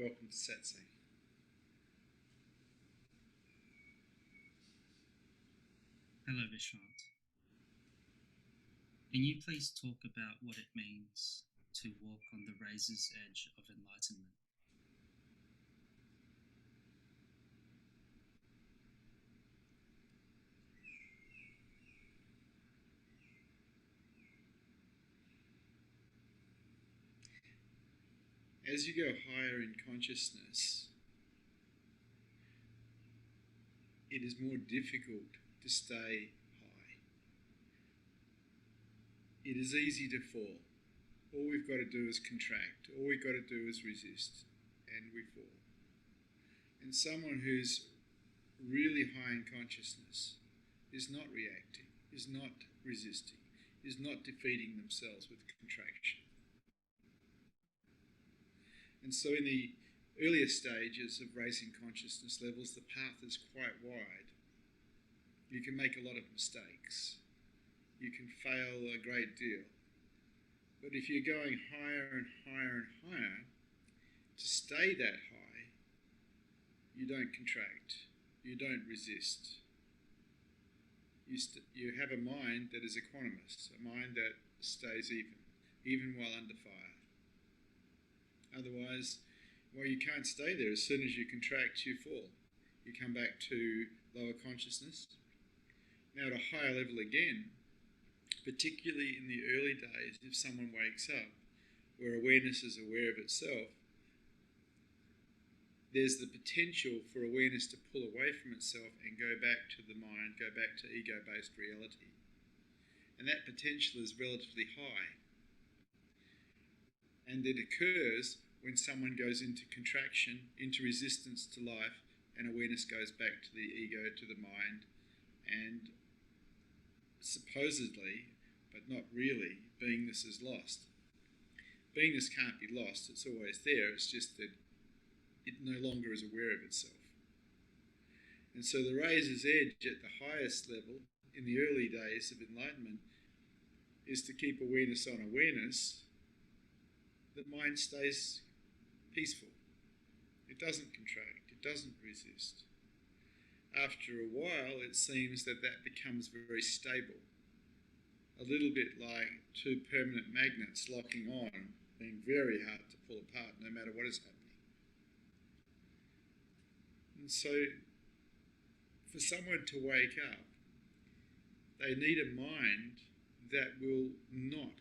welcome to Satsang. Hello, Vishrant. Can you please talk about what it means to walk on the razor's edge of enlightenment? As you go higher in consciousness, it is more difficult to stay high. It is easy to fall. All we've got to do is contract. All we've got to do is resist, and we fall. And someone who's really high in consciousness is not reacting, is not resisting, is not defeating themselves with contraction. And so in the earlier stages of raising consciousness levels, the path is quite wide. You can make a lot of mistakes. You can fail a great deal. But if you're going higher and higher and higher, to stay that high, you don't contract, you don't resist. You have a mind that is equanimous, a mind that stays even while under fire. Otherwise, well, you can't stay there. As soon as you contract, you fall. You come back to lower consciousness. Now at a higher level again, particularly in the early days, if someone wakes up where awareness is aware of itself, there's the potential for awareness to pull away from itself and go back to the mind, go back to ego-based reality. And that potential is relatively high. And it occurs when someone goes into contraction, into resistance to life, and awareness goes back to the ego, to the mind, and supposedly, but not really, beingness is lost. Beingness can't be lost, it's always there, it's just that it no longer is aware of itself. And so the razor's edge at the highest level, in the early days of enlightenment, is to keep awareness on awareness. The mind stays peaceful. It doesn't contract, it doesn't resist. After a while, it seems that becomes very stable. A little bit like two permanent magnets locking on, being very hard to pull apart no matter what is happening. And so, for someone to wake up, they need a mind that will not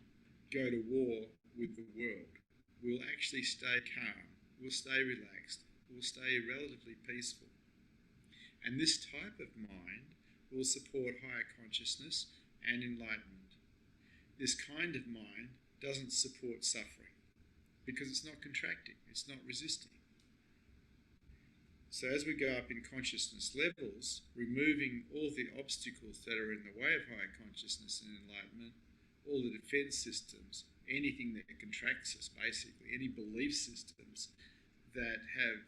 go to war with the world, will actually stay calm, will stay relaxed, will stay relatively peaceful. And this type of mind will support higher consciousness and enlightenment. This kind of mind doesn't support suffering because it's not contracting, it's not resisting. So as we go up in consciousness levels, removing all the obstacles that are in the way of higher consciousness and enlightenment, all the defense systems, anything that contracts us basically, any belief systems that have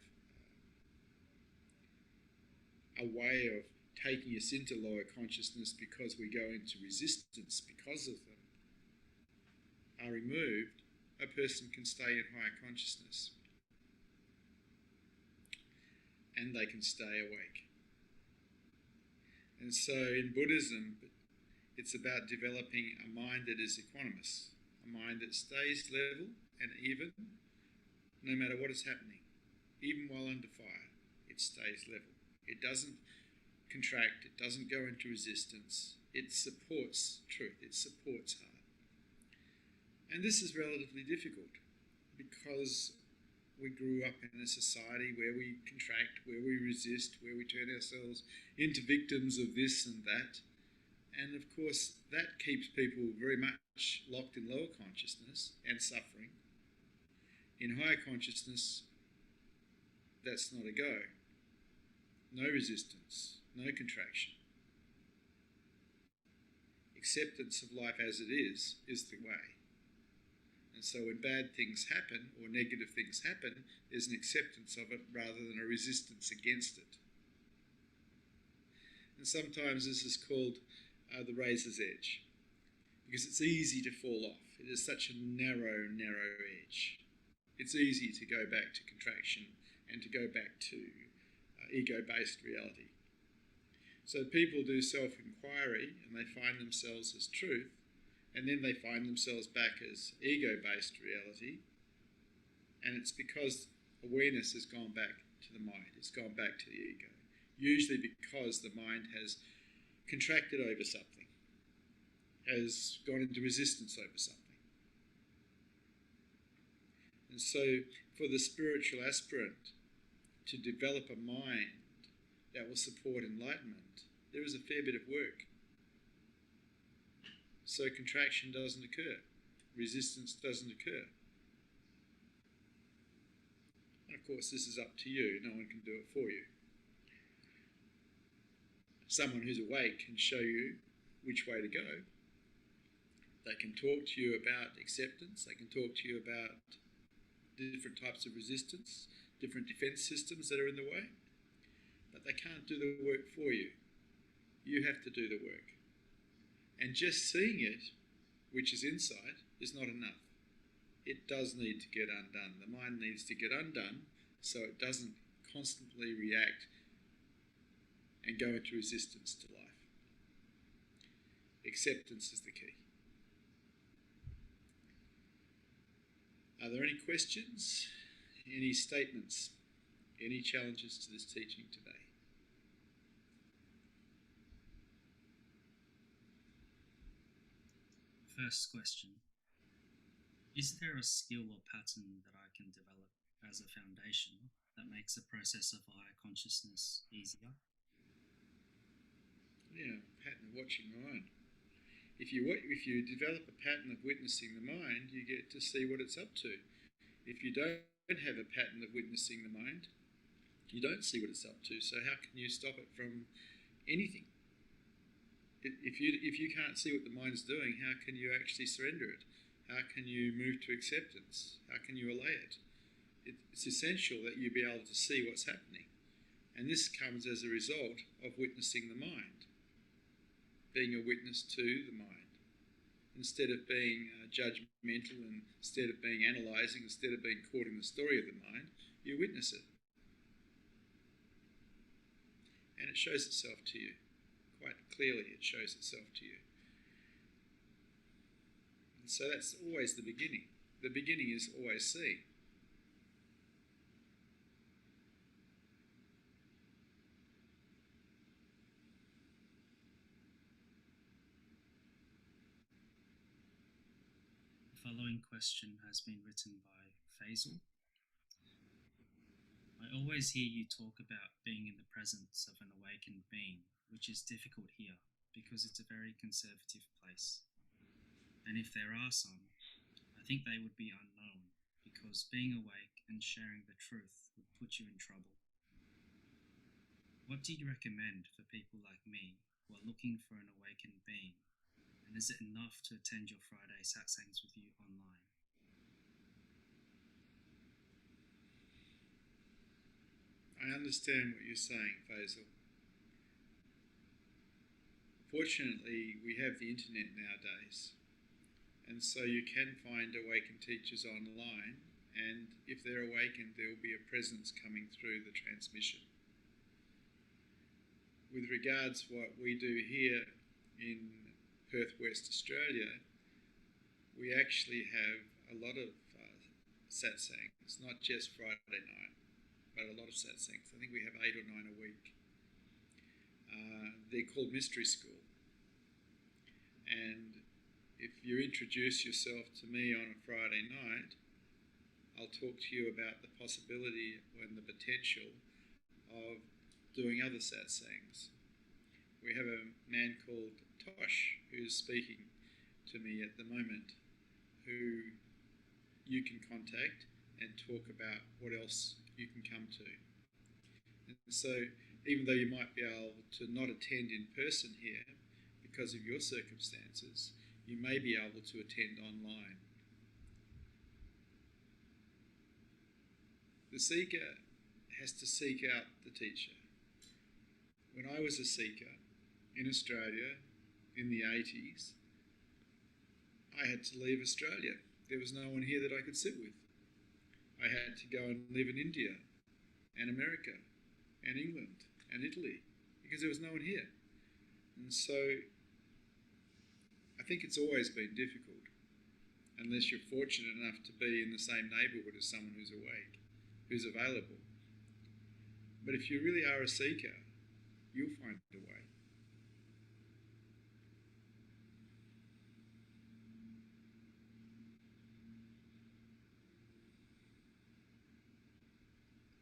a way of taking us into lower consciousness because we go into resistance because of them, are removed, a person can stay in higher consciousness. And they can stay awake. And so in Buddhism, it's about developing a mind that is equanimous, a mind that stays level and even, no matter what is happening. Even while under fire, it stays level. It doesn't contract, it doesn't go into resistance. It supports truth, it supports heart. And this is relatively difficult because we grew up in a society where we contract, where we resist, where we turn ourselves into victims of this and that. And of course, that keeps people very much locked in lower consciousness and suffering. In higher consciousness, that's not a go. No resistance, no contraction. Acceptance of life as it is the way. And so when bad things happen or negative things happen, there's an acceptance of it rather than a resistance against it. And sometimes this is called the razor's edge because it's easy to fall off. It is such a narrow edge. it's easy to go back to contraction and to go back to ego-based reality. So people do self-inquiry and they find themselves as truth, and then they find themselves back as ego-based reality, and it's because awareness has gone back to the mind, it's gone back to the ego, usually because the mind has contracted over something, has gone into resistance over something. And so for the spiritual aspirant to develop a mind that will support enlightenment, there is a fair bit of work. So contraction doesn't occur, resistance doesn't occur. And of course, this is up to you, no one can do it for you. Someone who's awake can show you which way to go. They can talk to you about acceptance, they can talk to you about different types of resistance, different defense systems that are in the way, but they can't do the work for you. You have to do the work. And just seeing it, which is insight, is not enough. It does need to get undone. The mind needs to get undone so it doesn't constantly react and go into resistance to life. Acceptance is the key. Are there any questions? Any statements? Any challenges to this teaching today? First question. Is there a skill or pattern that I can develop as a foundation that makes the process of higher consciousness easier? Yeah, pattern of watching the mind. If you develop a pattern of witnessing the mind, you get to see what it's up to. If you don't have a pattern of witnessing the mind, you don't see what it's up to. So how can you stop it from anything? If you can't see what the mind's doing, how can you actually surrender it? How can you move to acceptance? How can you allay it? It's essential that you be able to see what's happening. And this comes as a result of witnessing the mind, being a witness to the mind. Instead of being judgmental, and instead of being analysing, instead of being caught in the story of the mind, you witness it. And it shows itself to you. Quite clearly it shows itself to you. And so that's always the beginning. The beginning is always seeing. The following question has been written by Faisal. I always hear you talk about being in the presence of an awakened being, which is difficult here because it's a very conservative place. And if there are some, I think they would be unknown because being awake and sharing the truth would put you in trouble. What do you recommend for people like me who are looking for an awakened being? And is it enough to attend your Friday satsangs with you online? I understand what you're saying, Faisal. Fortunately, we have the internet nowadays, and so you can find awakened teachers online, and if they're awakened, there will be a presence coming through the transmission. With regards to what we do here in Perth, West Australia, we actually have a lot of satsangs, not just Friday night, but a lot of satsangs. I think we have 8 or 9 a week. They're called Mystery School. And if you introduce yourself to me on a Friday night, I'll talk to you about the possibility and the potential of doing other satsangs. We have a man called Tosh who's speaking to me at the moment, who you can contact and talk about what else you can come to. And so even though you might be able to not attend in person here because of your circumstances, you may be able to attend online. The seeker has to seek out the teacher. When I was a seeker in Australia in the 80s, I had to leave Australia. There was no one here that I could sit with. I had to go and live in India and America and England and Italy because there was no one here. And so I think it's always been difficult unless you're fortunate enough to be in the same neighbourhood as someone who's awake, who's available. But if you really are a seeker, you'll find a way.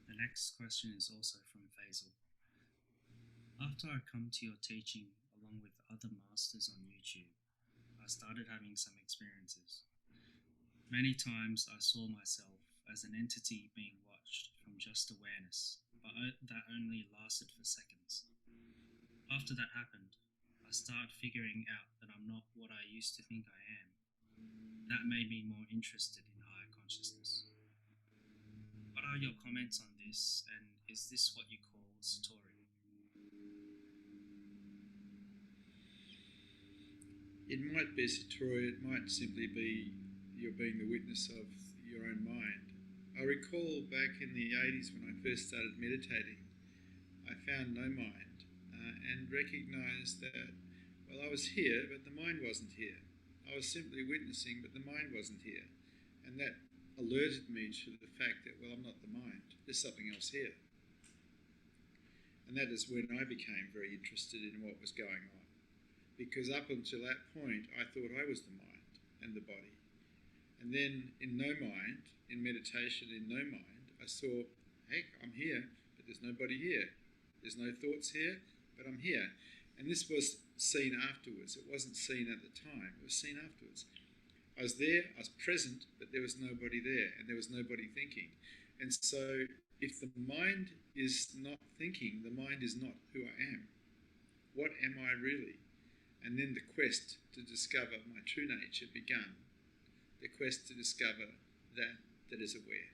The next question is also from Faisal. After I come to your teaching along with other masters on YouTube, I started having some experiences. Many times I saw myself as an entity being watched from just awareness, but that only lasted for seconds. After that happened, I started figuring out that I'm not what I used to think I am. That made me more interested in higher consciousness. What are your comments on this, and is this what you call satori? It might be satori, it might simply be you're being the witness of your own mind. I recall back in the 80s when I first started meditating, I found no mind and recognised that, well, I was here, but the mind wasn't here. I was simply witnessing, but the mind wasn't here. And that alerted me to the fact that, well, I'm not the mind. There's something else here. And that is when I became very interested in what was going on. Because up until that point, I thought I was the mind and the body. And then in no mind, in meditation in no mind, I saw, hey, I'm here, but there's nobody here. There's no thoughts here, but I'm here. And this was seen afterwards. It wasn't seen at the time. It was seen afterwards. I was there, I was present, but there was nobody there, and there was nobody thinking. And so if the mind is not thinking, the mind is not who I am. What am I really? And then the quest to discover my true nature began. The quest to discover that is aware.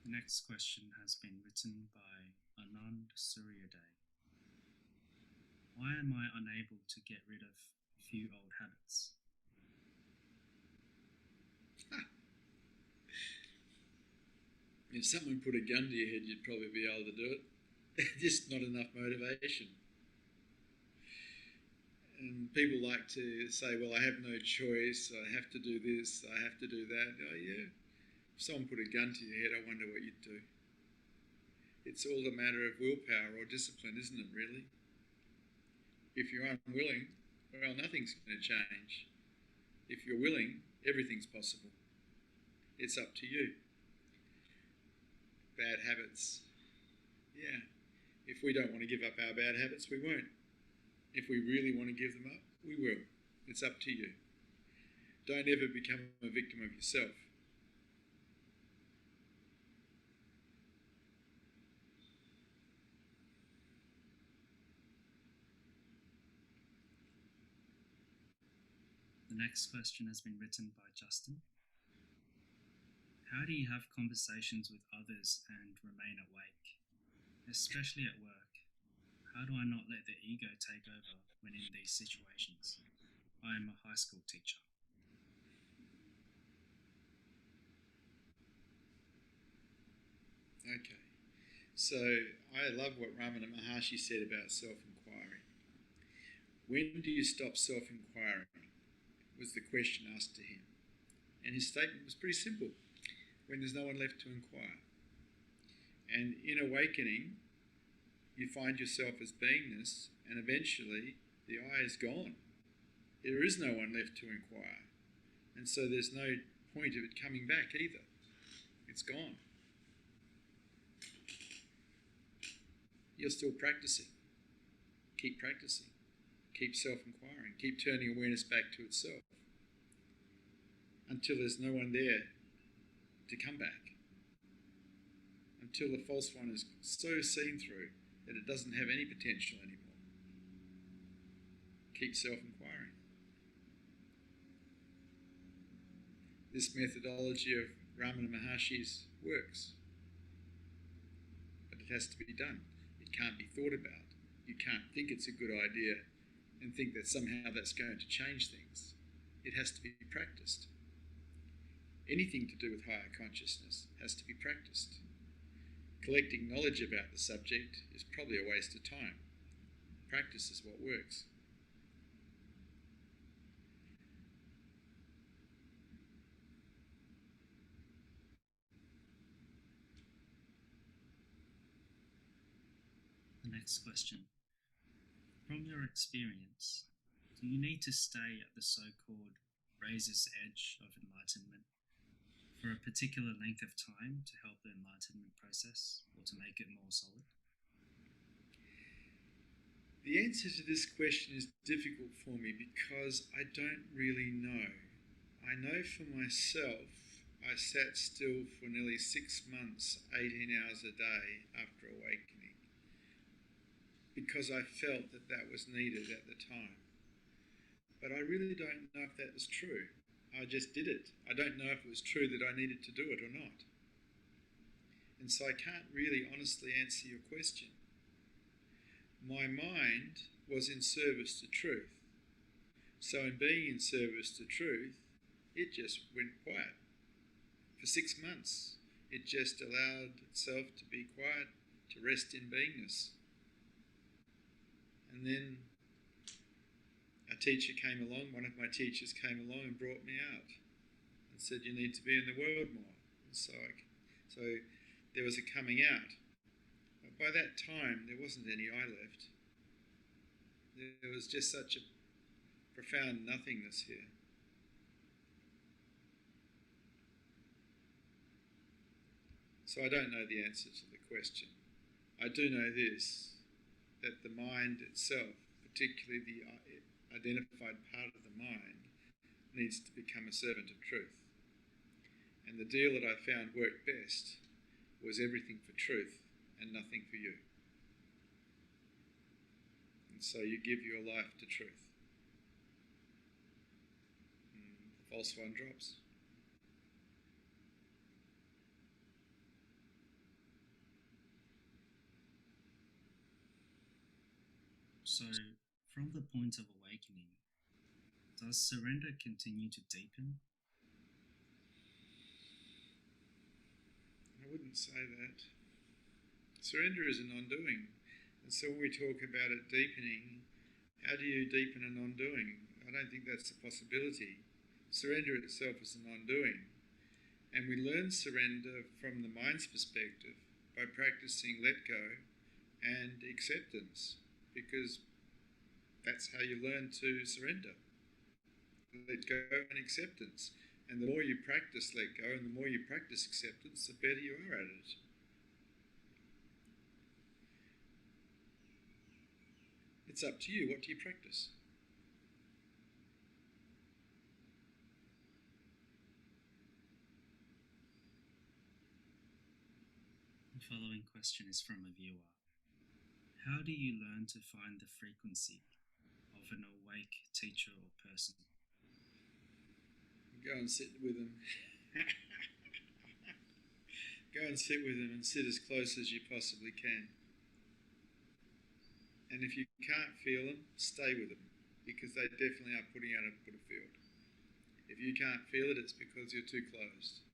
The next question has been written by Anand Suryaday. Why am I unable to get rid of a few old habits? If someone put a gun to your head, you'd probably be able to do it. Just not enough motivation. And people like to say, well, I have no choice, I have to do this, I have to do that. Oh yeah, if someone put a gun to your head, I wonder what you'd do. It's all a matter of willpower or discipline, isn't it, really? If you're unwilling, well, nothing's going to change. If you're willing, everything's possible. It's up to you. Bad habits. Yeah. If we don't want to give up our bad habits, we won't. If we really want to give them up, we will. It's up to you. Don't ever become a victim of yourself. The next question has been written by Justin. How do you have conversations with others and remain awake, especially at work? How do I not let the ego take over when in these situations? I am a high school teacher. Okay. So I love what Ramana Maharshi said about self-inquiry. When do you stop self-inquiring? Was the question asked to him. And his statement was pretty simple. When there's no one left to inquire. And in awakening, you find yourself as beingness, and eventually the I is gone. There is no one left to inquire. And so there's no point of it coming back either. It's gone. You're still practicing. Keep practicing. Keep self-inquiring. Keep turning awareness back to itself until there's no one there to come back. Until the false one is so seen through that it doesn't have any potential anymore. Keep self-inquiring. This methodology of Ramana Maharshi's works. But it has to be done. It can't be thought about. You can't think it's a good idea and think that somehow that's going to change things. It has to be practiced. Anything to do with higher consciousness has to be practiced. Collecting knowledge about the subject is probably a waste of time. Practice is what works. The next question. From your experience, do you need to stay at the so-called razor's edge of enlightenment for a particular length of time to help the enlightenment process or to make it more solid? The answer to this question is difficult for me because I don't really know. I know for myself, I sat still for nearly 6 months, 18 hours a day after awakening, because I felt that that was needed at the time. But I really don't know if that was true. I just did it. I don't know if it was true that I needed to do it or not. And so I can't really honestly answer your question. My mind was in service to truth. So in being in service to truth, it just went quiet. For 6 months, it just allowed itself to be quiet, to rest in beingness. And then a teacher came along, one of my teachers came along and brought me out and said, you need to be in the world more. And so there was a coming out. But by that time, there wasn't any I left. There was just such a profound nothingness here. So I don't know the answer to the question. I do know this, that the mind itself, particularly the identified part of the mind, needs to become a servant of truth. And the deal that I found worked best was everything for truth and nothing for you. And so you give your life to truth. And the false one drops. So, from the point of awakening, does surrender continue to deepen? I wouldn't say that. Surrender is a non-doing. And so when we talk about it deepening, how do you deepen a non-doing? I don't think that's a possibility. Surrender itself is a non-doing. And we learn surrender from the mind's perspective by practicing let go and acceptance, because that's how you learn to surrender. Let go and acceptance. And the more you practice let go and the more you practice acceptance, the better you are at it. It's up to you. What do you practice? The following question is from a viewer. How do you learn to find the frequency of an awake teacher or person? Go and sit with them. Go and sit with them and sit as close as you possibly can. And if you can't feel them, stay with them, because they definitely are putting out a Buddha field. If you can't feel it, it's because you're too closed,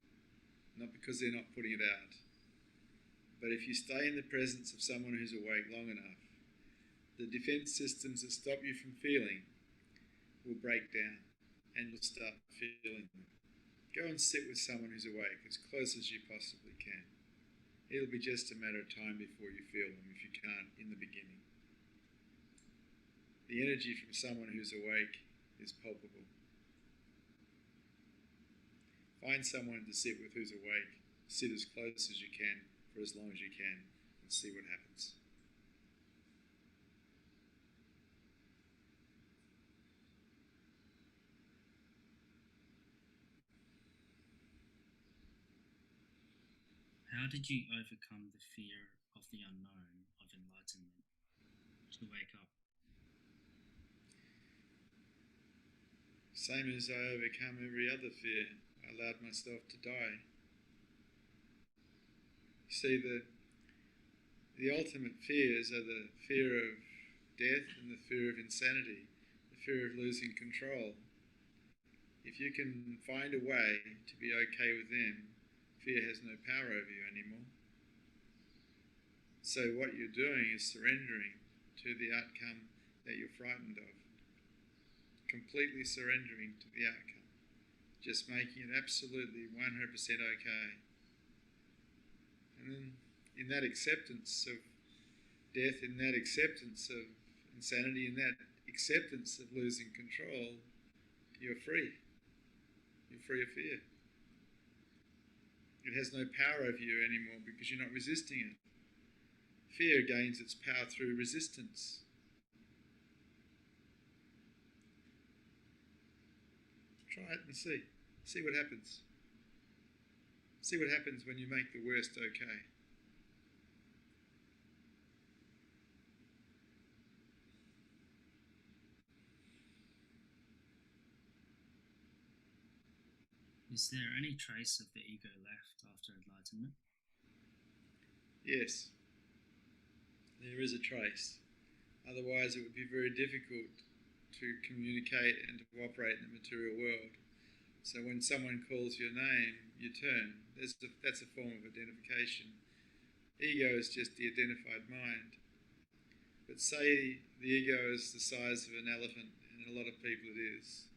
not because they're not putting it out. But if you stay in the presence of someone who's awake long enough, the defense systems that stop you from feeling will break down and you'll start feeling them. Go and sit with someone who's awake as close as you possibly can. It'll be just a matter of time before you feel them if you can't in the beginning. The energy from someone who's awake is palpable. Find someone to sit with who's awake. Sit as close as you can for as long as you can and see what happens. How did you overcome the fear of the unknown of enlightenment to wake up? Same as I overcome every other fear. I allowed myself to die. You see, the ultimate fears are the fear of death and the fear of insanity, the fear of losing control. If you can find a way to be okay with them, fear has no power over you anymore. So what you're doing is surrendering to the outcome that you're frightened of. Completely surrendering to the outcome. Just making it absolutely 100% okay. And then in that acceptance of death, in that acceptance of insanity, in that acceptance of losing control, you're free. You're free of fear. It has no power over you anymore because you're not resisting it. Fear gains its power through resistance. Try it and see. See what happens. See what happens when you make the worst okay. Is there any trace of the ego left after enlightenment? Yes, there is a trace. Otherwise, it would be very difficult to communicate and to operate in the material world. So when someone calls your name, you turn. That's a form of identification. Ego is just the identified mind. But say the ego is the size of an elephant, and a lot of people it is.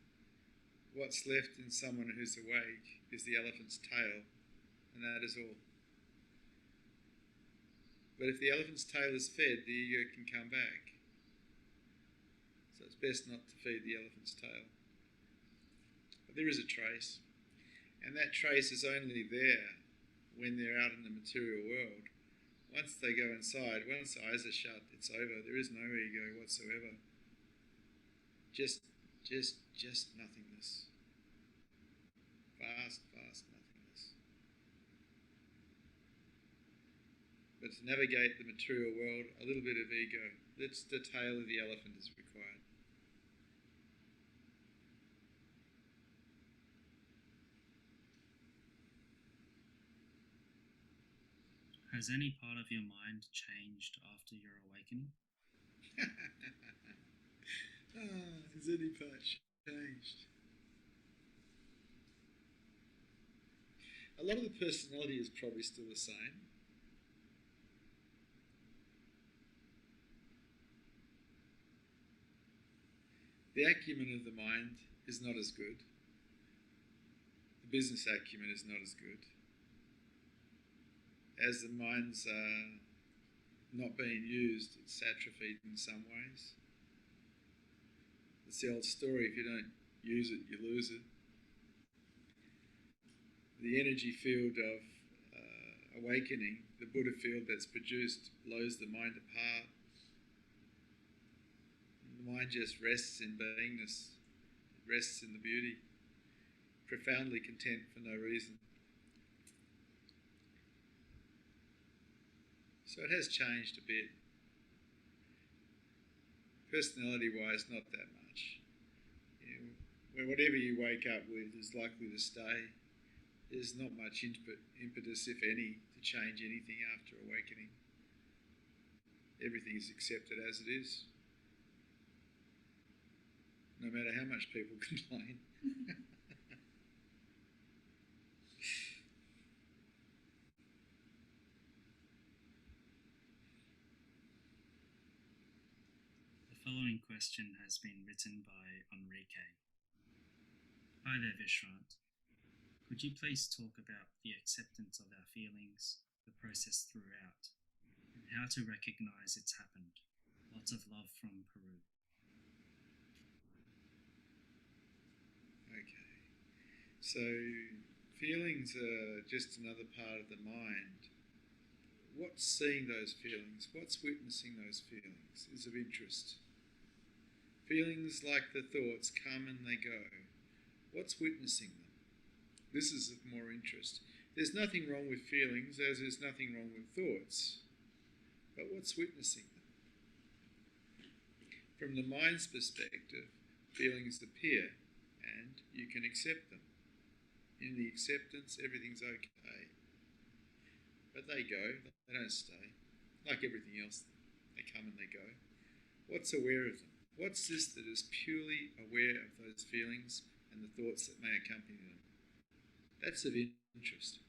What's left in someone who's awake is the elephant's tail, and that is all. But if the elephant's tail is fed, the ego can come back. So it's best not to feed the elephant's tail. But there is a trace, and that trace is only there when they're out in the material world. Once they go inside, once the eyes are shut, it's over. There is no ego whatsoever. Just nothingness. Vast nothingness. But to navigate the material world, a little bit of ego. That's the tail of the elephant is required. Has any part of your mind changed after your awakening? Has any part changed? A lot of the personality is probably still the same. The acumen of the mind is not as good. The business acumen is not as good. As the mind's not being used, it's atrophied in some ways. It's the old story, if you don't use it, you lose it. The energy field of awakening, the Buddha field that's produced, blows the mind apart. The mind just rests in beingness, it rests in the beauty, profoundly content for no reason. So it has changed a bit. Personality-wise, not that much. Whatever you wake up with is likely to stay. There's not much impetus, if any, to change anything after awakening. Everything is accepted as it is, no matter how much people complain. The following question has been written by Enrique. Hi there, Vishrant. Could you please talk about the acceptance of our feelings, the process throughout, and how to recognize it's happened? Lots of love from Peru. Okay. So feelings are just another part of the mind. What's seeing those feelings? What's witnessing those feelings is of interest. Feelings like the thoughts come and they go. What's witnessing them? This is of more interest. There's nothing wrong with feelings as there's nothing wrong with thoughts. But what's witnessing them? From the mind's perspective, feelings appear and you can accept them. In the acceptance, everything's okay. But they go, they don't stay. Like everything else, they come and they go. What's aware of them? What's this that is purely aware of those feelings and the thoughts that may accompany them? That's of interest.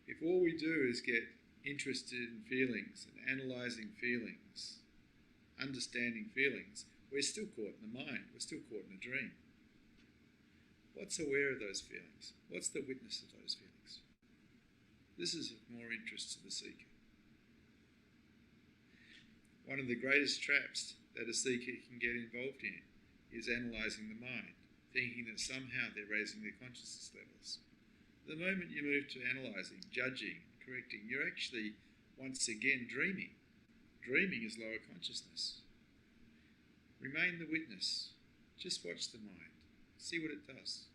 If all we do is get interested in feelings and analysing feelings, understanding feelings, we're still caught in the mind, we're still caught in a dream. What's aware of those feelings? What's the witness of those feelings? This is of more interest to the seeker. One of the greatest traps that a seeker can get involved in is analysing the mind, thinking that somehow they're raising their consciousness levels. The moment you move to analysing, judging, correcting, you're actually once again dreaming. Dreaming is lower consciousness. Remain the witness. Just watch the mind. See what it does.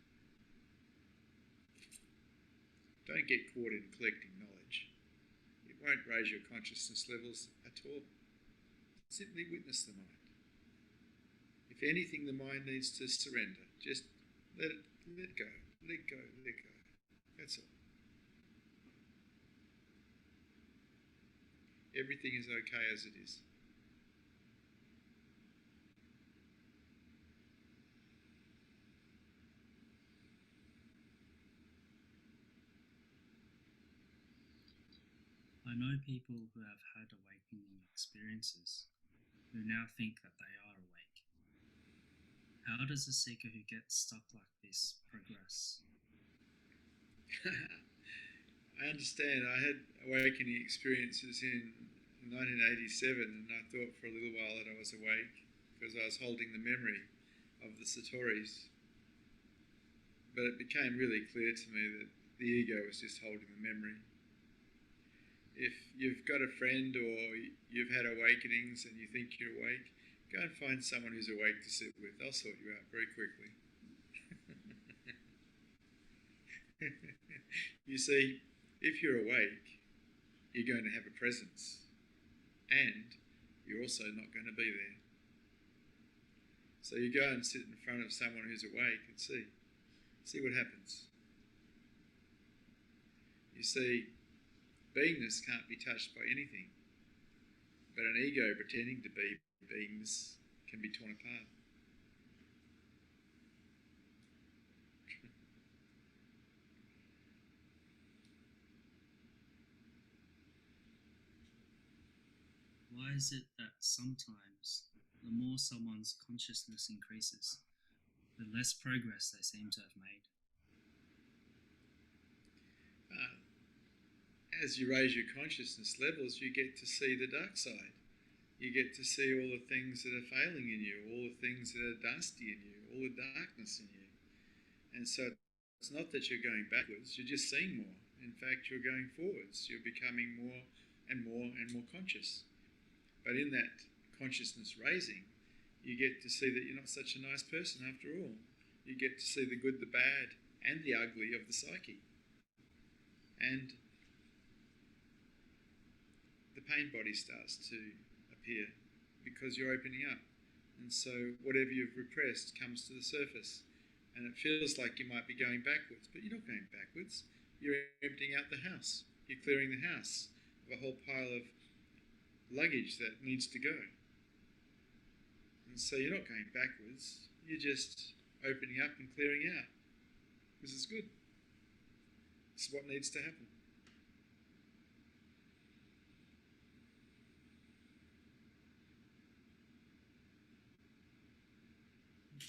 Don't get caught in collecting knowledge. It won't raise your consciousness levels at all. Simply witness the mind. If anything, the mind needs to surrender. Just let go, let go, let go. That's all. Everything is okay as it is. I know people who have had awakening experiences who now think that they are awake. How does a seeker who gets stuck like this progress? I understand. I had awakening experiences in 1987, and I thought for a little while that I was awake because I was holding the memory of the satoris. But it became really clear to me that the ego was just holding the memory. If you've got a friend or you've had awakenings and you think you're awake, go and find someone who's awake to sit with. They'll sort you out very quickly. You see, if you're awake, you're going to have a presence, and you're also not going to be there. So you go and sit in front of someone who's awake and see what happens. You see, beingness can't be touched by anything, but an ego pretending to be beingness can be torn apart. Why is it that sometimes the more someone's consciousness increases, the less progress they seem to have made? As you raise your consciousness levels, you get to see the dark side. You get to see all the things that are failing in you, all the things that are dusty in you, all the darkness in you. And so it's not that you're going backwards, you're just seeing more. In fact, you're going forwards. You're becoming more and more and more conscious. But in that consciousness raising, you get to see that you're not such a nice person after all. You get to see the good, the bad, and the ugly of the psyche. And the pain body starts to appear because you're opening up. And so whatever you've repressed comes to the surface. And it feels like you might be going backwards, but you're not going backwards. You're emptying out the house. You're clearing the house of a whole pile of luggage that needs to go. And so you're not going backwards. You're just opening up and clearing out. This is good. This is what needs to happen.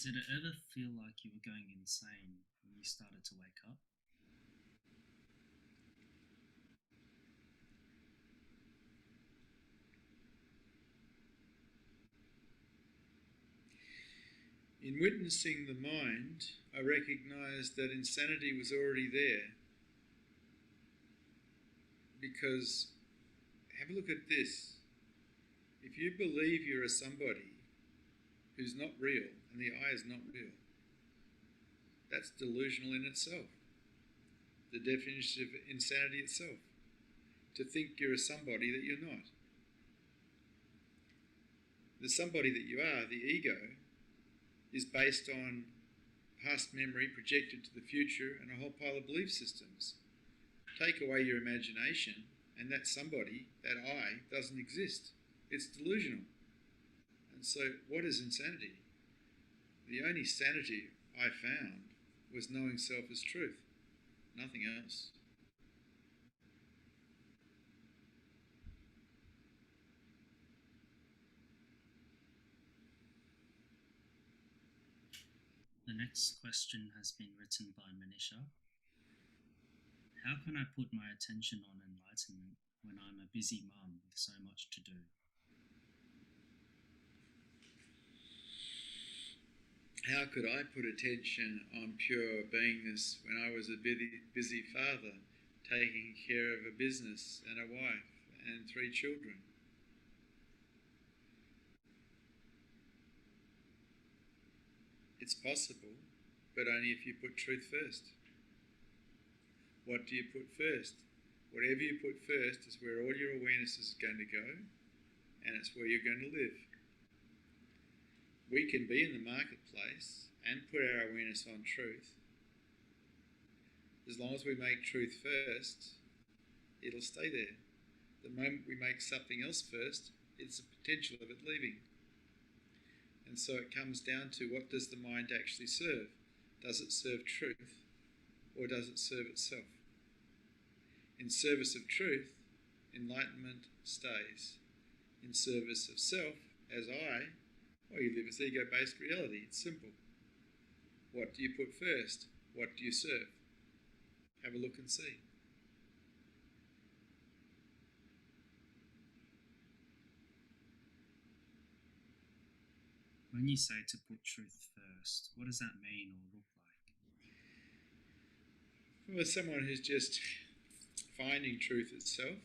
Did it ever feel like you were going insane when you started to wake up? In witnessing the mind, I recognised that insanity was already there. Because, have a look at this. If you believe you're a somebody who's not real, and the I is not real, that's delusional in itself. The definition of insanity itself. To think you're a somebody that you're not. The somebody that you are, the ego, is based on past memory projected to the future and a whole pile of belief systems. Take away your imagination and that somebody, that I, doesn't exist. It's delusional. And so what is insanity? The only sanity I found was knowing self as truth, nothing else. The next question has been written by Manisha. How can I put my attention on enlightenment when I'm a busy mum with so much to do? How could I put attention on pure beingness when I was a busy father, taking care of a business and a wife and 3 children? It's possible, but only if you put truth first. What do you put first? Whatever you put first is where all your awareness is going to go, and it's where you're going to live. We can be in the marketplace and put our awareness on truth. As long as we make truth first, it'll stay there. The moment we make something else first, it's the potential of it leaving. And so it comes down to, what does the mind actually serve? Does it serve truth, or does it serve itself? In service of truth, enlightenment stays. In service of self, as I, well, you live as ego-based reality. It's simple. What do you put first? What do you serve? Have a look and see. When you say to put truth first, what does that mean or look like? For someone who's just finding truth itself,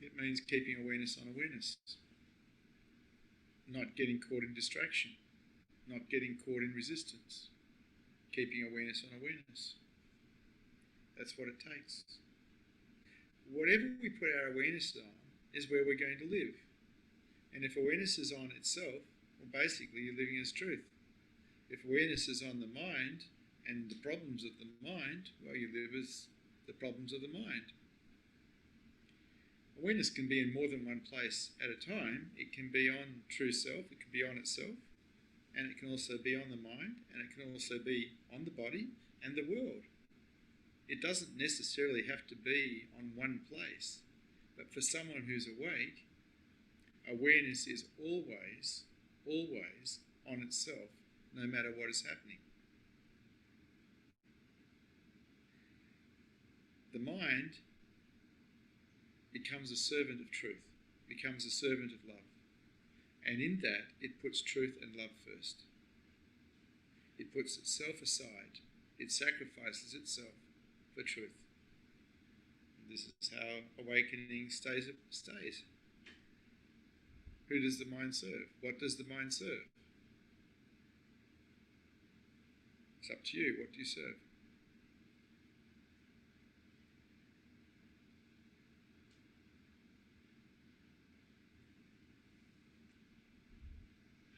it means keeping awareness on awareness. Not getting caught in distraction. Not getting caught in resistance. Keeping awareness on awareness. That's what it takes. Whatever we put our awareness on is where we're going to live. And if awareness is on itself, well, basically you're living as truth. If awareness is on the mind and the problems of the mind, well, you live as the problems of the mind. Awareness can be in more than one place at a time. It can be on true self, it can be on itself, and it can also be on the mind, and it can also be on the body and the world. It doesn't necessarily have to be on one place, but for someone who's awake, awareness is always on itself, no matter what is happening. The mind becomes a servant of truth, becomes a servant of love. And in that, it puts truth and love first. It puts itself aside. It sacrifices itself for truth. And this is how awakening stays. Who does the mind serve? What does the mind serve? It's up to you. What do you serve?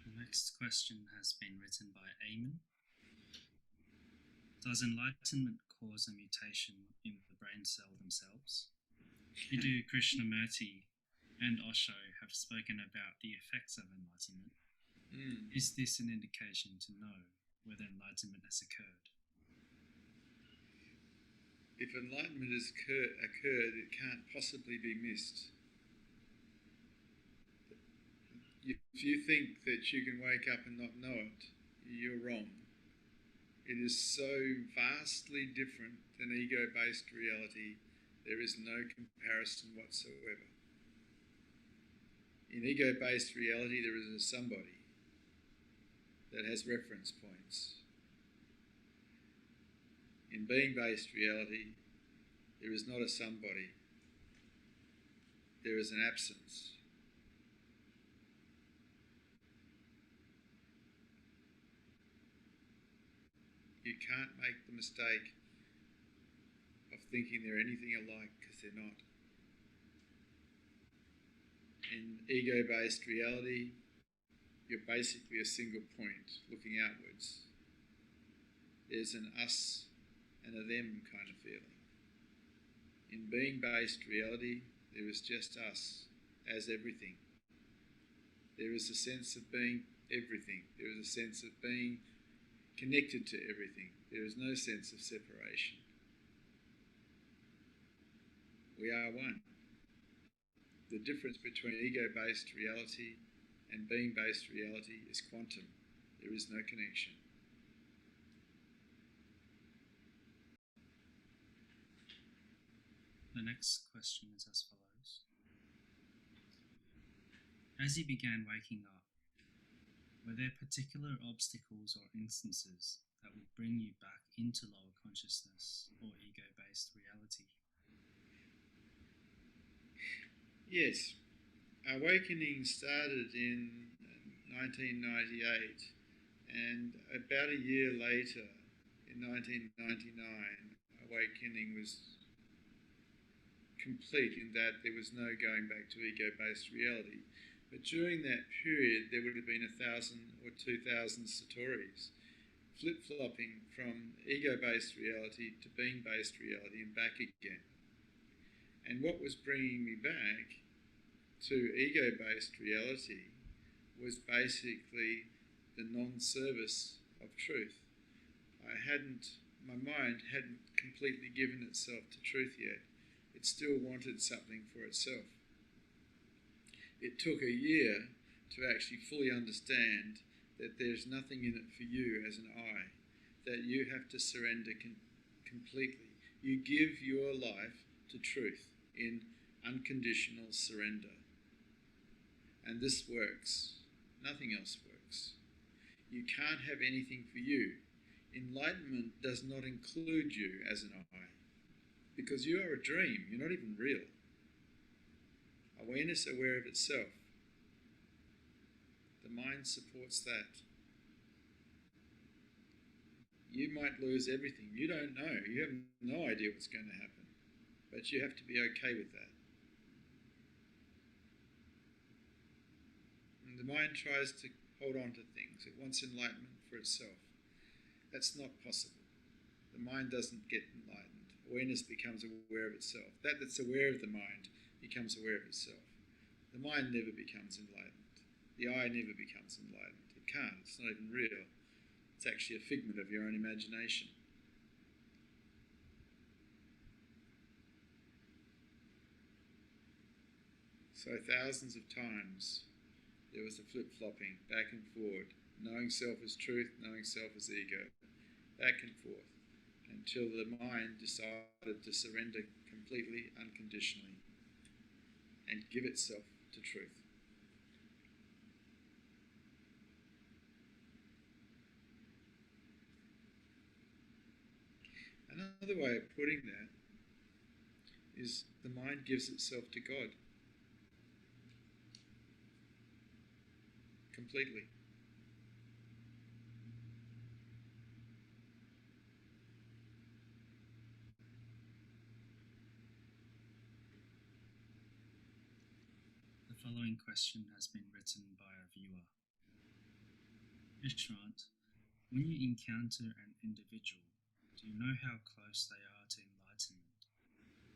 The next question has been written by Eamon. Does enlightenment cause a mutation in the brain cell themselves? Biddu Krishnamurti and Osho have spoken about the effects of enlightenment. Is this an indication to know whether enlightenment has occurred? If enlightenment has occurred, it can't possibly be missed. If you think that you can wake up and not know it, you're wrong. It is so vastly different than ego-based reality, there is no comparison whatsoever. In ego-based reality, there is a somebody that has reference points. In being-based reality, there is not a somebody. There is an absence. You can't make the mistake of thinking they're anything alike, because they're not. In ego-based reality, you're basically a single point looking outwards. There's an us and a them kind of feeling. In being-based reality, there is just us as everything. There is a sense of being everything. There is a sense of being connected to everything. There is no sense of separation. We are one. The difference between ego-based reality and being-based reality is quantum. There is no connection. The next question is as follows. As you began waking up, were there particular obstacles or instances that would bring you back into lower consciousness or ego-based reality? Yes. Awakening started in 1998, and about a year later, in 1999, awakening was complete in that there was no going back to ego-based reality. But during that period, there would have been 1,000 or 2,000 satoris, flip-flopping from ego-based reality to being-based reality and back again. And what was bringing me back to ego-based reality was basically the non-service of truth. My mind hadn't completely given itself to truth yet. It still wanted something for itself. It took a year to actually fully understand that there's nothing in it for you as an I, that you have to surrender completely. You give your life to truth in unconditional surrender. And this works. Nothing else works. You can't have anything for you. Enlightenment does not include you as an I, because you are a dream. You're not even real. Awareness aware of itself. The mind supports that. You might lose everything. You don't know. You have no idea what's going to happen. But you have to be okay with that. And the mind tries to hold on to things. It wants enlightenment for itself. That's not possible. The mind doesn't get enlightened. Awareness becomes aware of itself. That that's aware of the mind becomes aware of itself. The mind never becomes enlightened. The I never becomes enlightened. It can't. It's not even real. It's actually a figment of your own imagination. So thousands of times there was a flip-flopping back and forward, knowing self as truth, knowing self as ego, back and forth, until the mind decided to surrender completely, unconditionally, and give itself to truth. Another way of putting that is the mind gives itself to God completely. The following question has been written by a viewer. Vishrant, when you encounter an individual, do you know how close they are to enlightenment?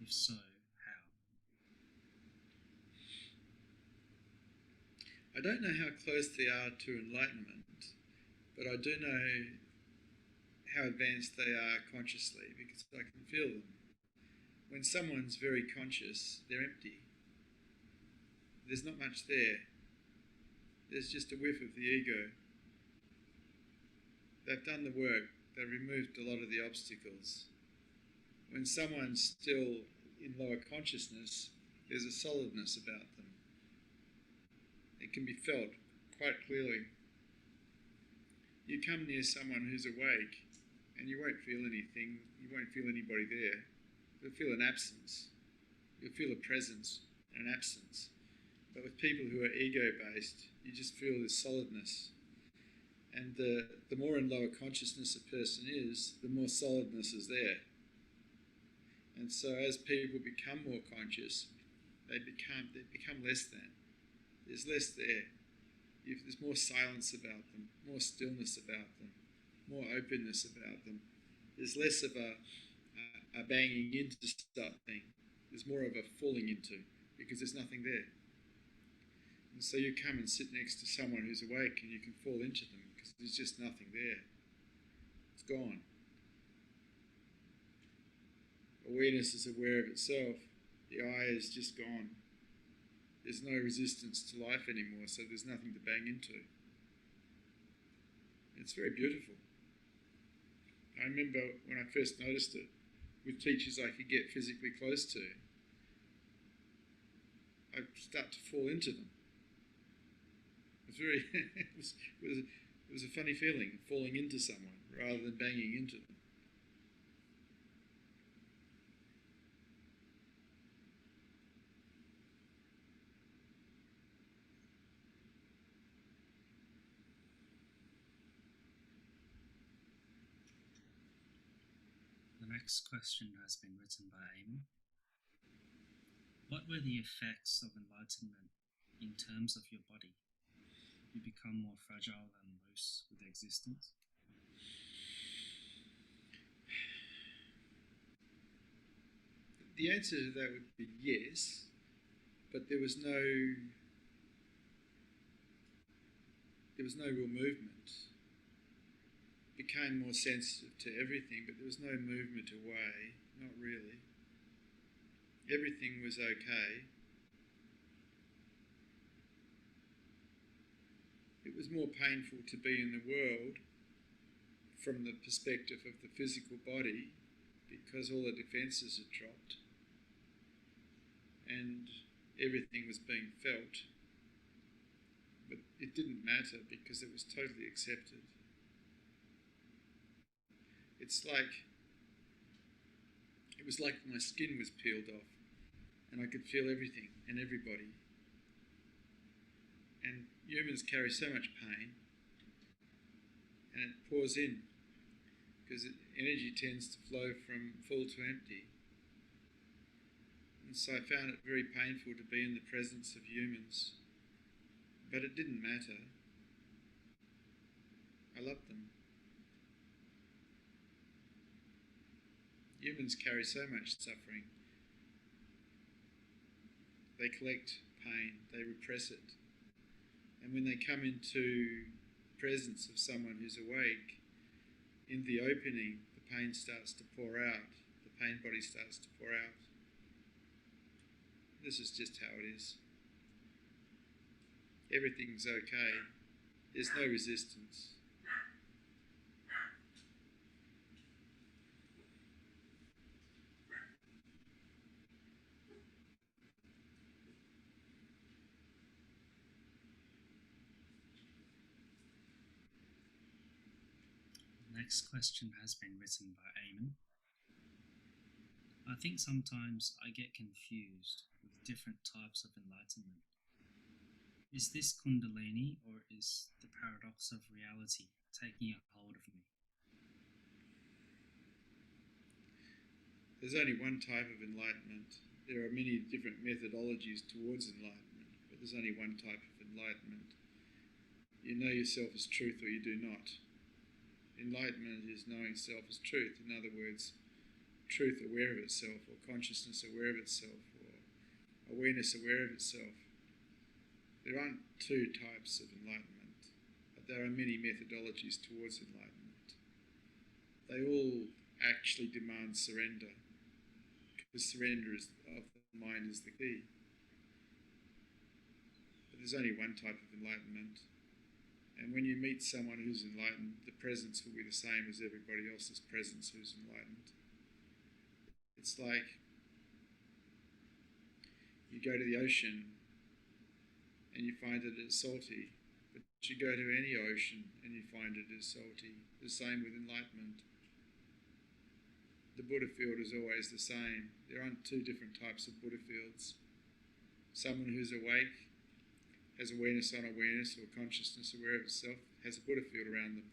If so, how? I don't know how close they are to enlightenment, but I do know how advanced they are consciously, because I can feel them. When someone's very conscious, they're empty. There's not much there. There's just a whiff of the ego. They've done the work. They've removed a lot of the obstacles. When someone's still in lower consciousness, there's a solidness about them. It can be felt quite clearly. You come near someone who's awake and you won't feel anything, you won't feel anybody there. You'll feel an absence. You'll feel a presence and an absence. But with people who are ego-based, you just feel this solidness. And the more in lower consciousness a person is, the more solidness is there. And so as people become more conscious, they become less than. There's less there. There's more silence about them, more stillness about them, more openness about them. There's less of a banging into stuff thing. There's more of a falling into, because there's nothing there. And so you come and sit next to someone who's awake and you can fall into them because there's just nothing there. It's gone. Awareness is aware of itself. The I is just gone. There's no resistance to life anymore, so there's nothing to bang into. It's very beautiful. I remember when I first noticed it, with teachers I could get physically close to, I'd start to fall into them. It was very, it was a funny feeling, falling into someone rather than banging into them. The next question has been written by Amy. What were the effects of enlightenment in terms of your body? You become more fragile and loose with existence? The answer to that would be yes, but there was no real movement. Became more sensitive to everything, but there was no movement away, not really. Everything was okay. It was more painful to be in the world from the perspective of the physical body because all the defences had dropped and everything was being felt. But it didn't matter because it was totally accepted. It was like my skin was peeled off and I could feel everything and everybody. And humans carry so much pain and it pours in because energy tends to flow from full to empty. And so I found it very painful to be in the presence of humans. But it didn't matter. I loved them. Humans carry so much suffering. They collect pain, they repress it. And when they come into the presence of someone who's awake, in the opening, the pain starts to pour out. The pain body starts to pour out. This is just how it is. Everything's okay. There's no resistance. The next question has been written by Eamon. I think sometimes I get confused with different types of enlightenment. Is this Kundalini or is the paradox of reality taking a hold of me? There's only one type of enlightenment. There are many different methodologies towards enlightenment, but there's only one type of enlightenment. You know yourself as truth or you do not. Enlightenment is knowing self as truth. In other words, truth aware of itself, or consciousness aware of itself, or awareness aware of itself. There aren't two types of enlightenment, but there are many methodologies towards enlightenment. They all actually demand surrender, because surrender of the mind is the key. But there's only one type of enlightenment. And when you meet someone who's enlightened, the presence will be the same as everybody else's presence who's enlightened. It's like you go to the ocean and you find it is salty, but you go to any ocean and you find it is salty. The same with enlightenment. The Buddha field is always the same. There aren't two different types of Buddha fields. Someone who's awake, has awareness on awareness or consciousness aware of itself, has a Buddha field around them.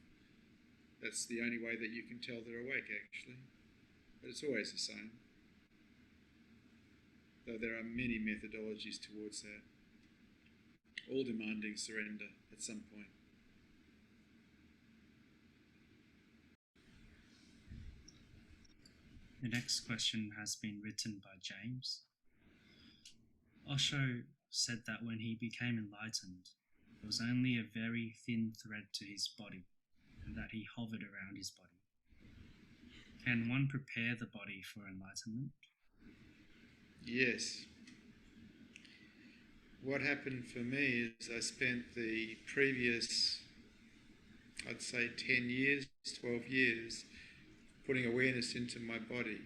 That's the only way that you can tell they're awake, actually. But it's always the same. Though there are many methodologies towards that, all demanding surrender at some point. The next question has been written by James. Osho said that when he became enlightened, there was only a very thin thread to his body, and that he hovered around his body. Can one prepare the body for enlightenment? Yes. What happened for me is I spent the previous, I'd say 10 years, 12 years, putting awareness into my body.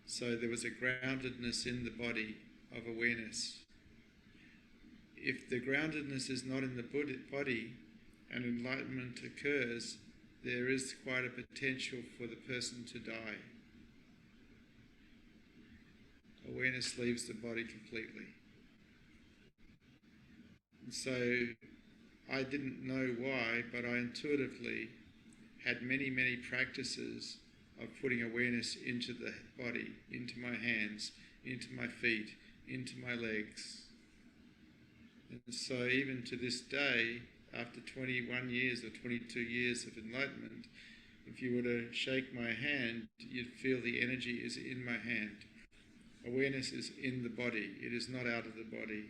So there was a groundedness in the body of awareness. If the groundedness is not in the body and enlightenment occurs, there is quite a potential for the person to die. Awareness leaves the body completely. And so I didn't know why, but I intuitively had many, many practices of putting awareness into the body, into my hands, into my feet, into my legs. And so even to this day, after 21 years or 22 years of enlightenment, if you were to shake my hand, you'd feel the energy is in my hand. Awareness is in the body, it is not out of the body.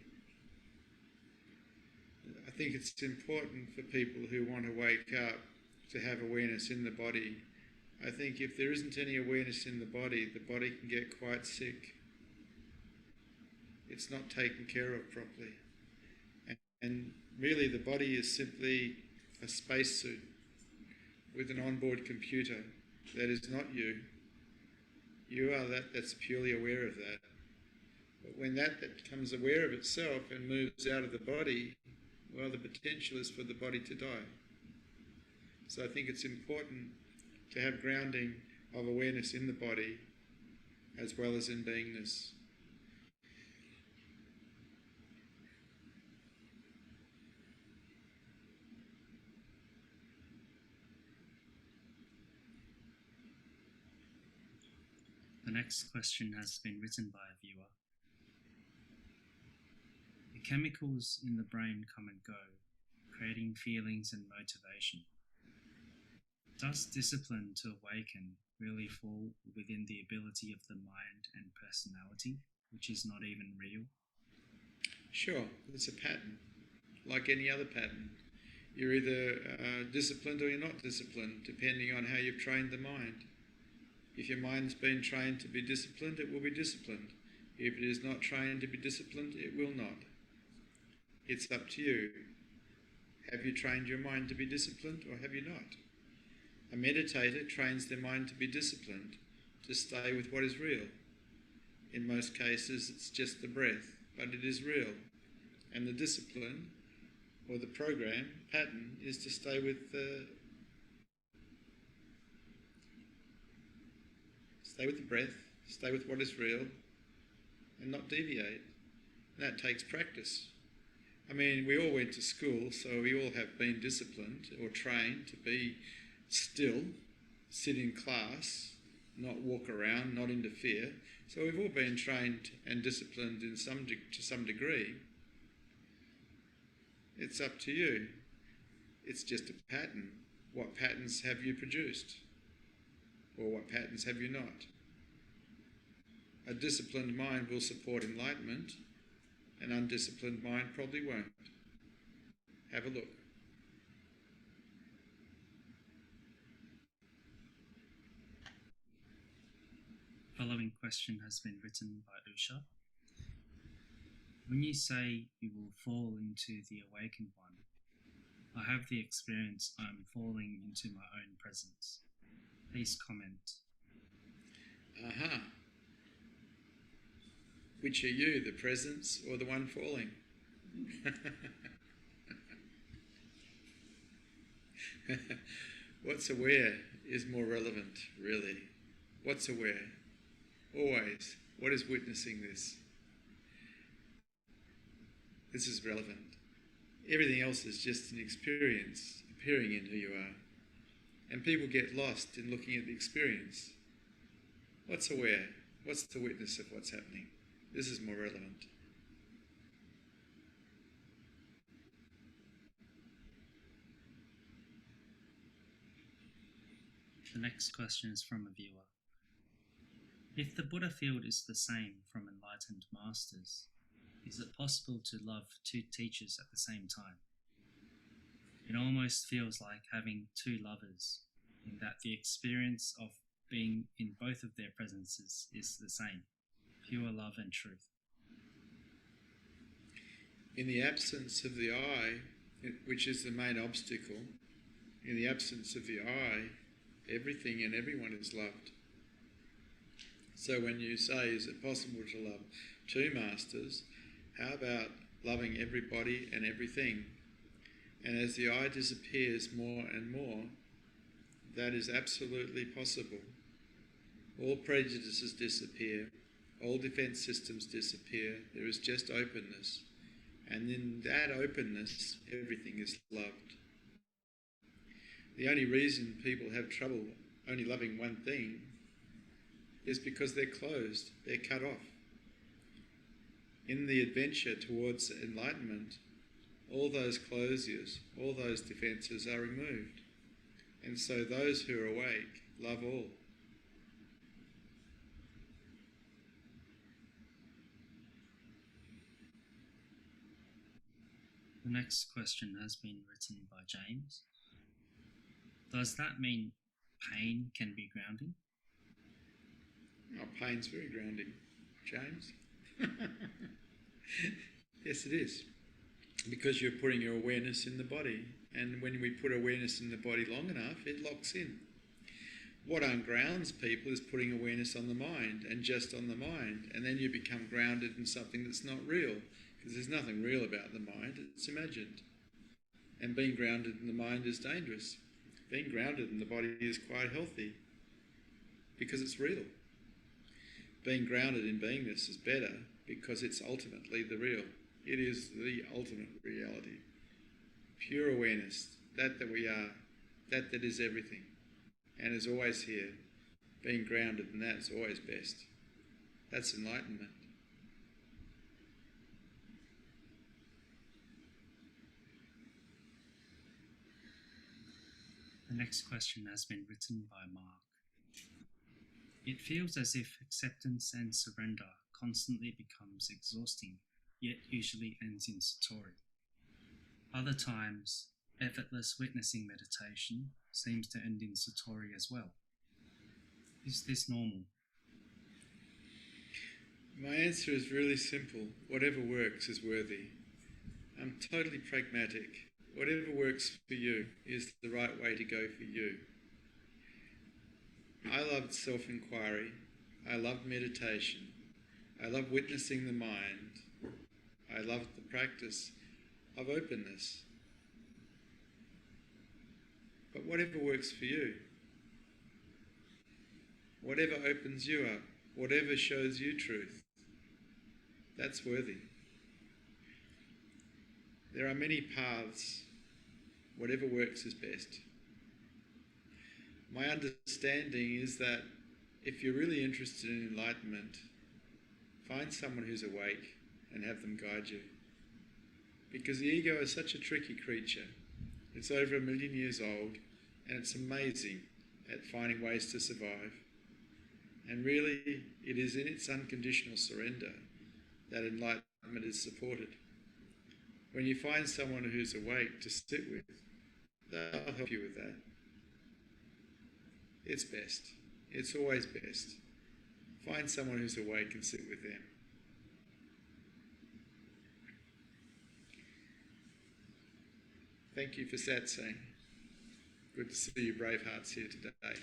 I think it's important for people who want to wake up to have awareness in the body. I think if there isn't any awareness in the body can get quite sick. It's not taken care of properly. And really the body is simply a spacesuit with an onboard computer that is not you. You are that's purely aware of that. But when that becomes aware of itself and moves out of the body, well, the potential is for the body to die. So I think it's important to have grounding of awareness in the body as well as in beingness. The next question has been written by a viewer. The chemicals in the brain come and go, creating feelings and motivation. Does discipline to awaken really fall within the ability of the mind and personality, which is not even real? Sure, it's a pattern, like any other pattern. You're either disciplined or you're not disciplined, depending on how you've trained the mind. If your mind's been trained to be disciplined, it will be disciplined. If it is not trained to be disciplined, it will not. It's up to you. Have you trained your mind to be disciplined or have you not? A meditator trains their mind to be disciplined, to stay with what is real. In most cases, it's just the breath, but it is real. And the discipline, or the program, pattern, is to stay with the breath, stay with what is real, and not deviate. And that takes practice. I mean, we all went to school, so we all have been disciplined or trained to be still, sit in class, not walk around, not interfere. So we've all been trained and disciplined to some degree. It's up to you. It's just a pattern. What patterns have you produced? Or what patterns have you not? A disciplined mind will support enlightenment. An undisciplined mind probably won't. Have a look. The following question has been written by Usha. When you say you will fall into the awakened one, I have the experience I'm falling into my own presence. Please comment. Aha. Which are you, the presence or the one falling? What's aware is more relevant, really. What's aware? Always. What is witnessing this? This is relevant. Everything else is just an experience appearing in who you are. And people get lost in looking at the experience. What's aware? What's the witness of what's happening? This is more relevant. The next question is from a viewer. If the Buddha field is the same from enlightened masters, Is it possible to love two teachers at the same time? It almost feels like having two lovers, in that the experience of being in both of their presences is the same, pure love and truth. In the absence of the I, which is the main obstacle, in the absence of the I, everything and everyone is loved. So when you say, is it possible to love two masters, how about loving everybody and everything? And as the I disappears more and more, that is absolutely possible. All prejudices disappear, all defence systems disappear, there is just openness. And in that openness, everything is loved. The only reason people have trouble only loving one thing is because they're closed, they're cut off. In the adventure towards enlightenment, all those closures, all those defences are removed. And so those who are awake love all. The next question has been written by James. Does that mean pain can be grounding? Oh, pain's very grounding, James. Yes, it is. Because you're putting your awareness in the body. And when we put awareness in the body long enough, it locks in. What ungrounds people is putting awareness on the mind and just on the mind. And then you become grounded in something that's not real. Because there's nothing real about the mind, it's imagined. And being grounded in the mind is dangerous. Being grounded in the body is quite healthy. Because it's real. Being grounded in beingness is better because it's ultimately the real. It is the ultimate reality. Pure awareness, that we are, that is everything, and is always here. Being grounded in that is always best. That's enlightenment. The next question has been written by Mark. It feels as if acceptance and surrender constantly becomes exhausting, yet usually ends in satori. Other times, effortless witnessing meditation seems to end in satori as well. Is this normal? My answer is really simple. Whatever works is worthy. I'm totally pragmatic. Whatever works for you is the right way to go for you. I loved self-inquiry. I loved meditation. I love witnessing the mind. I love the practice of openness. But whatever works for you, whatever opens you up, whatever shows you truth, that's worthy. There are many paths. Whatever works is best. My understanding is that if you're really interested in enlightenment, find someone who's awake and have them guide you. Because the ego is such a tricky creature. It's over 1 million years old, and it's amazing at finding ways to survive. And really, it is in its unconditional surrender that enlightenment is supported. When you find someone who's awake to sit with, they'll help you with that. It's best. It's always best. Find someone who's awake and sit with them. Thank you for Satsang. Good to see you brave hearts here today.